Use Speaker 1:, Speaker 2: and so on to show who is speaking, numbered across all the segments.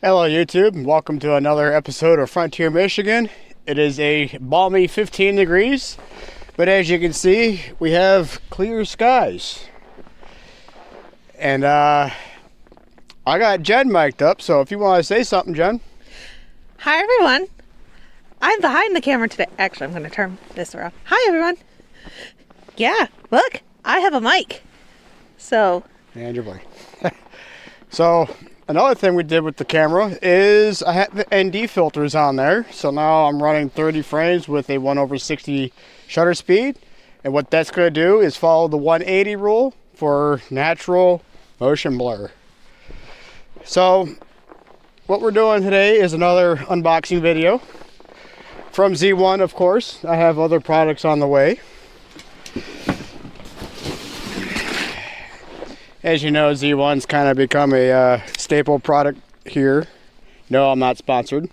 Speaker 1: Hello YouTube, and welcome to another episode of Frontier Michigan. It is a balmy 15 degrees, but as you can see, we have clear skies. And I got Jen mic'd up, so if you want to say something, Jen.
Speaker 2: Hi everyone. I'm behind the camera today. Actually, I'm going to turn this around. Hi everyone. Yeah, look, I have a mic. So.
Speaker 1: And your boy. So. Another thing we did with the camera is I had the ND filters on there. So now I'm running 30 frames with a 1/60 shutter speed. And what that's going to do is follow the 180 rule for natural motion blur. So what we're doing today is another unboxing video from Z1, of course. I have other products on the way. As you know, Z1's kind of become a staple product here. No, I'm not sponsored.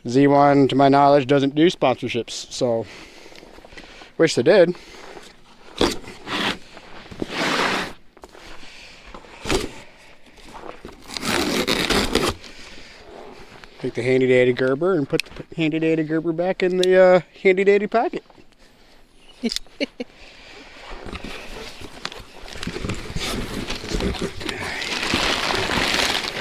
Speaker 1: Z1, to my knowledge, doesn't do sponsorships, so wish they did. Take the handy dandy Gerber and put the handy dandy Gerber back in the handy dandy pocket.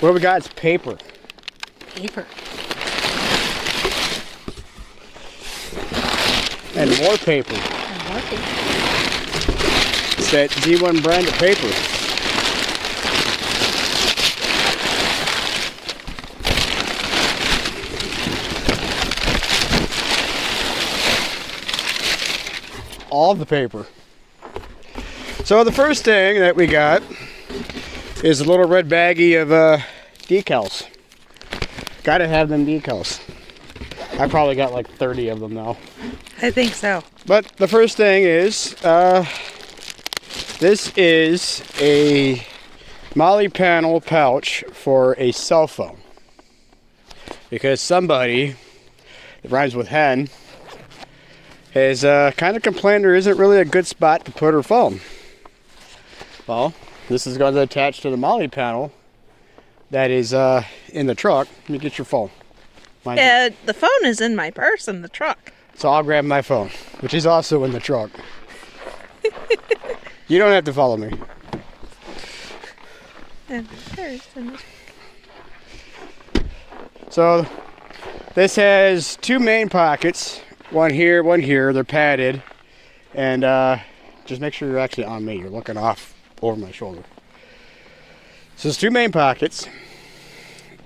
Speaker 1: What we got is paper.
Speaker 2: Paper.
Speaker 1: And more paper.
Speaker 2: And more paper.
Speaker 1: It's that Z1 brand of paper. All the paper. So the first thing that we got is a little red baggie of decals. Gotta have them decals. I probably got like 30 of them now.
Speaker 2: I think so.
Speaker 1: But the first thing is, this is a Molle panel pouch for a cell phone. Because somebody that rhymes with hen has kind of complained there isn't really a good spot to put her phone. Well, this is going to attach to the Molle panel that is in the truck. Let me get your phone.
Speaker 2: The phone is in my purse in the truck.
Speaker 1: So I'll grab my phone, which is also in the truck. You don't have to follow me.
Speaker 2: And purse in the truck.
Speaker 1: So this has two main pockets. One here, one here. They're padded. And just make sure you're actually on me. You're looking off over my shoulder. So there's two main pockets,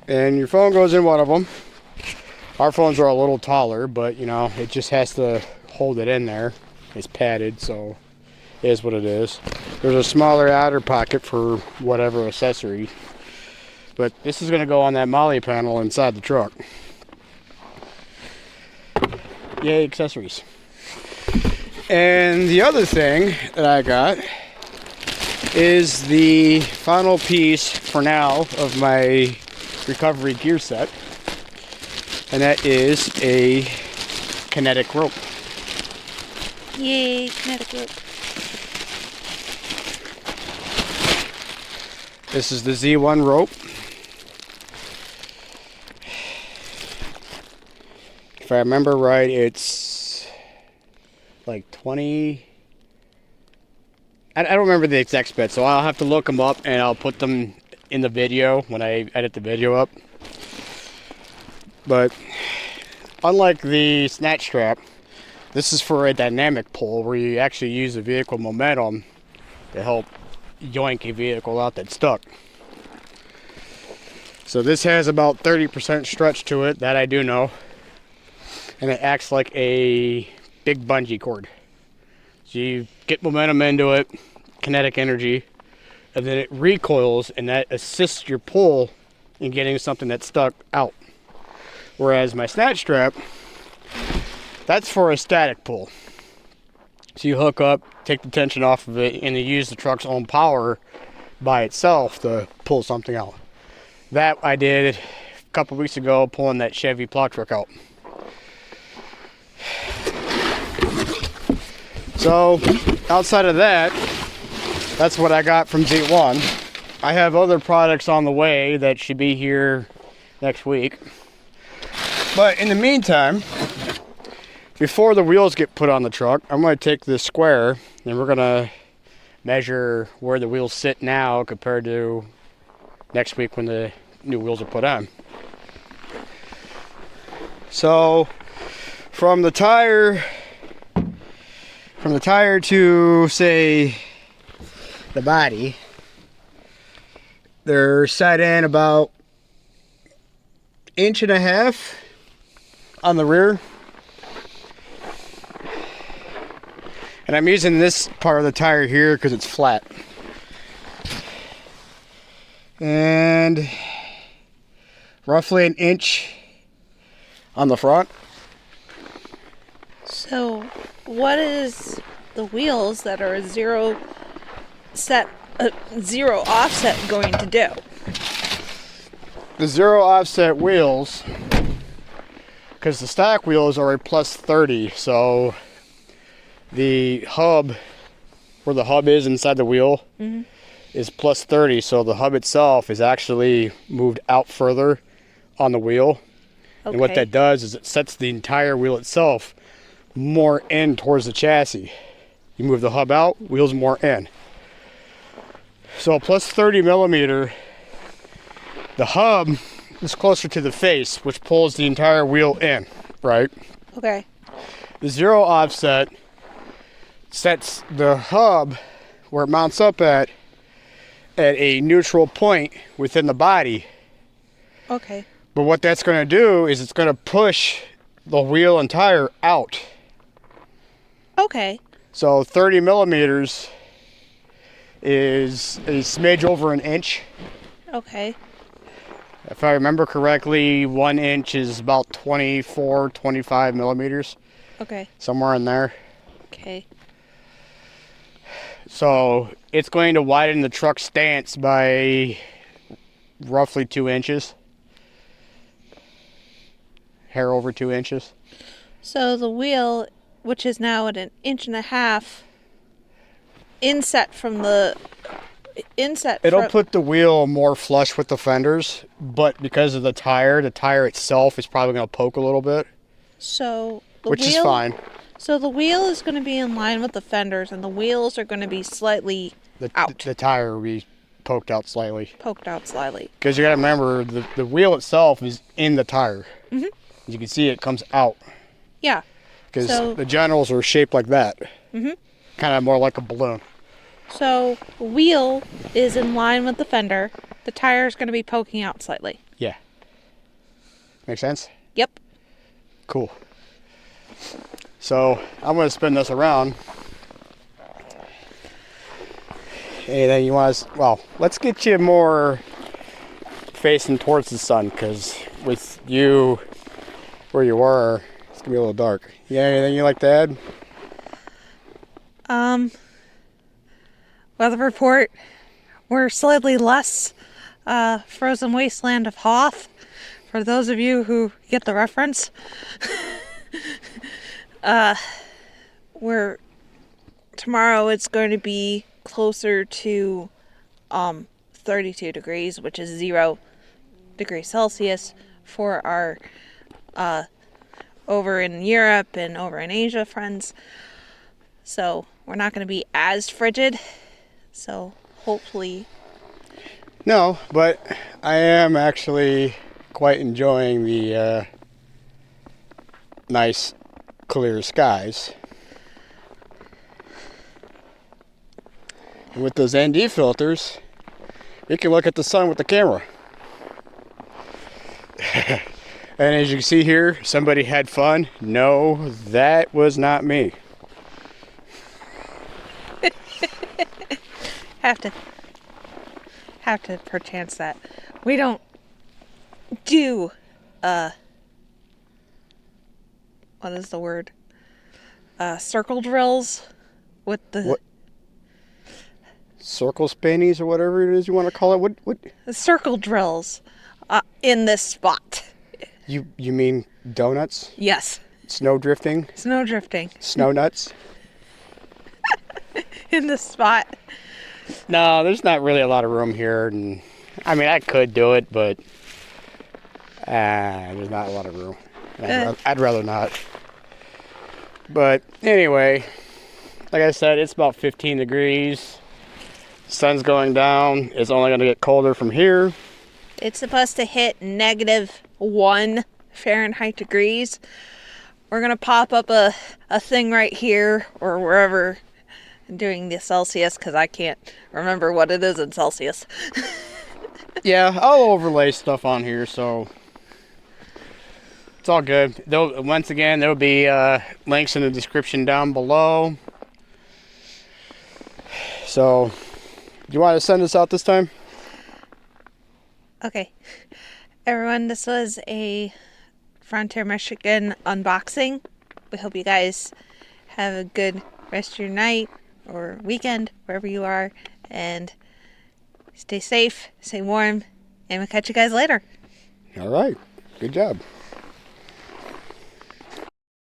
Speaker 1: and your phone goes in one of them. Our phones are a little taller, but you know, it just has to hold it in there. It's padded, so it is what it is. There's a smaller outer pocket for whatever accessory, but this is going to go on that Molle panel inside the truck. Yay, accessories. And the other thing that I got is the final piece for now of my recovery gear set, and that is a Kinetic rope.
Speaker 2: Yay, Kinetic rope.
Speaker 1: This is the Z1 rope. If I remember right, it's like 20. I don't remember the exact specs, so I'll have to look them up and I'll put them in the video when I edit the video up. But unlike the snatch strap, this is for a dynamic pull where you actually use the vehicle momentum to help yoink a vehicle out that's stuck. So this has about 30% stretch to it, that I do know. And it acts like a big bungee cord. So you get momentum into it, kinetic energy, and then it recoils, and that assists your pull in getting something that's stuck out. Whereas my snatch strap, that's for a static pull. So you hook up, take the tension off of it, and you use the truck's own power by itself to pull something out. That I did a couple weeks ago, pulling that Chevy plow truck out. So outside of that, that's what I got from Z1. I have other products on the way that should be here next week. But in the meantime, before the wheels get put on the truck, I'm going to take this square and we're going to measure where the wheels sit now compared to next week when the new wheels are put on. So from the tire to, say, the body, they're set in about 1.5 inches on the rear. And I'm using this part of the tire here because it's flat. And roughly 1 inch on the front.
Speaker 2: So, what is the wheels that are zero offset going to do?
Speaker 1: The zero offset wheels, because the stock wheels are a plus 30, so the hub, where the hub is inside the wheel, is plus 30, so the hub itself is actually moved out further on the wheel.
Speaker 2: Okay.
Speaker 1: And what that does is it sets the entire wheel itself more in towards the chassis. You move the hub out, wheels more in. So plus 30 millimeter, the hub is closer to the face, which pulls the entire wheel in, right?
Speaker 2: Okay.
Speaker 1: The zero offset sets the hub where it mounts up at a neutral point within the body.
Speaker 2: Okay.
Speaker 1: But what that's going to do is it's going to push the wheel and tire out.
Speaker 2: Okay.
Speaker 1: So 30 millimeters is a smidge over 1 inch.
Speaker 2: Okay.
Speaker 1: If I remember correctly, 1 inch is about 24, 25 millimeters.
Speaker 2: Okay.
Speaker 1: Somewhere in there.
Speaker 2: Okay.
Speaker 1: So it's going to widen the truck stance by roughly 2 inches. Hair over 2 inches.
Speaker 2: So the wheel, which is now at 1.5 inches, inset from the
Speaker 1: It'll put the wheel more flush with the fenders, but because of the tire itself is probably going to poke a little bit.
Speaker 2: So
Speaker 1: which is fine.
Speaker 2: So the wheel is going to be in line with the fenders, and the wheels are going to be slightly out.
Speaker 1: The tire will be poked out slightly.
Speaker 2: Poked out slightly.
Speaker 1: Because you got to remember, the wheel itself is in the tire.
Speaker 2: Mm-hmm.
Speaker 1: As you can see, it comes out.
Speaker 2: Yeah.
Speaker 1: Because the generals are shaped like that.
Speaker 2: Mm-hmm.
Speaker 1: Kind of more like a balloon.
Speaker 2: So the wheel is in line with the fender. The tire is going to be poking out slightly.
Speaker 1: Yeah. Make sense?
Speaker 2: Yep.
Speaker 1: Cool. So I'm going to spin this around. Anything you want to... Well, let's get you more facing towards the sun, because with you where you were, it's going to be a little dark. Yeah, anything you like to add?
Speaker 2: Weather report. We're slightly less frozen wasteland of Hoth, for those of you who get the reference. Tomorrow it's going to be closer to 32 degrees, which is 0 degrees Celsius for our over in Europe and over in Asia friends. So we're not going to be as frigid. So hopefully.
Speaker 1: No, but I am actually quite enjoying the nice clear skies. And with those ND filters, you can look at the sun with the camera. And as you can see here, somebody had fun. No, that was not me.
Speaker 2: Have to perchance that we don't do what is the word, circle drills with the
Speaker 1: what? Circle spinnies or whatever it is you want to call it. What
Speaker 2: circle drills in this spot.
Speaker 1: You mean donuts?
Speaker 2: Yes.
Speaker 1: Snow drifting?
Speaker 2: Snow drifting.
Speaker 1: Snow nuts?
Speaker 2: In this spot.
Speaker 1: No, there's not really a lot of room here, and I mean I could do it, but there's not a lot of room. I'd rather not. But anyway, like I said, it's about 15 degrees. Sun's going down. It's only going to get colder from here.
Speaker 2: It's supposed to hit -1 Fahrenheit degrees. We're going to pop up a thing right here or wherever doing the Celsius because I can't remember what it is in Celsius.
Speaker 1: Yeah, I'll overlay stuff on here, so it's all good. Once again, there'll be links in the description down below. So, do you want to send us out this time?
Speaker 2: Okay. Everyone, this was a Frontier Michigan unboxing. We hope you guys have a good rest of your night or weekend, wherever you are, and stay safe, stay warm, and we'll catch you guys later.
Speaker 1: All right. Good job.